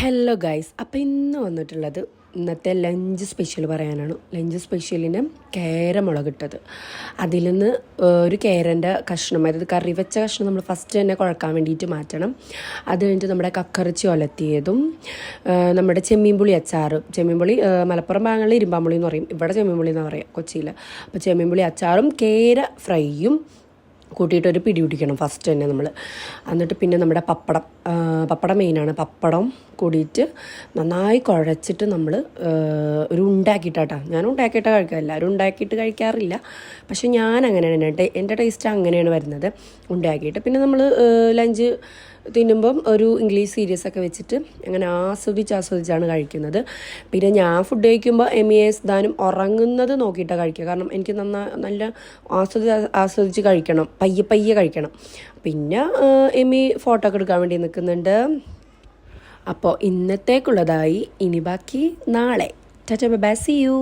Hello guys, അപ്പോൾ ഇന്ന് വന്നിട്ടുള്ളത് ഇന്നത്തെ ലഞ്ച് സ്പെഷ്യൽ പറയാനാണ്. ലഞ്ച് സ്പെഷ്യലിന് കേര മുളകിട്ടത്. അതിൽ നിന്ന് ഒരു കേരൻ്റെ കഷ്ണം, അതായത് കറി വെച്ച കഷ്ണം നമ്മൾ ഫസ്റ്റ് തന്നെ കുഴക്കാൻ വേണ്ടിയിട്ട് മാറ്റണം. അത് കഴിഞ്ഞിട്ട് നമ്മുടെ കക്കറിച്ചി ഒലത്തിയതും നമ്മുടെ ചെമ്മീൻപുളി അച്ചാറും. ചെമ്മീൻപുളി മലപ്പുറം ഭാഗങ്ങളിൽ ഇരുമ്പാമ്പുളി എന്ന് പറയും, ഇവിടെ ചെമ്മീൻപുളി എന്ന് പറയാം കൊച്ചിയിൽ. അപ്പോൾ ചെമ്മീൻപുളി അച്ചാറും കേര ഫ്രൈയും കൂട്ടിയിട്ടൊരു പിടി പിടിക്കണം ഫസ്റ്റ് തന്നെ നമ്മൾ. എന്നിട്ട് പിന്നെ നമ്മുടെ പപ്പടം മെയിനാണ്. പപ്പടം കൂടിയിട്ട് നന്നായി കുഴച്ചിട്ട് നമ്മൾ ഒരു ഉണ്ടാക്കിയിട്ടാട്ടോ. ഞാൻ ഉണ്ടാക്കിയിട്ട് കഴിക്കുക, എല്ലാവരും ഉണ്ടാക്കിയിട്ട് കഴിക്കാറില്ല, പക്ഷെ ഞാൻ അങ്ങനെയാണ്, എൻ്റെ ടേസ്റ്റ് അങ്ങനെയാണ് വരുന്നത് ഉണ്ടാക്കിയിട്ട്. പിന്നെ നമ്മൾ ലഞ്ച് തിന്നുമ്പം ഒരു ഇംഗ്ലീഷ് സീരീസൊക്കെ വെച്ചിട്ട് അങ്ങനെ ആസ്വദിച്ചാണ് കഴിക്കുന്നത്. പിന്നെ ഞാൻ ഫുഡ് കഴിക്കുമ്പോൾ എസ് ഉറങ്ങുന്നത് നോക്കിയിട്ടാണ് കഴിക്കുക. കാരണം എനിക്ക് നല്ല ആസ്വദിച്ച് കഴിക്കണം, പയ്യെ കഴിക്കണം. പിന്നെ ഫോട്ടോ ഒക്കെ എടുക്കാൻ വേണ്ടി നിൽക്കുന്നുണ്ട്. അപ്പോൾ ഇന്നത്തേക്കുള്ളതായി, ഇനി ബാക്കി നാളെ. Tata bye bye, see U.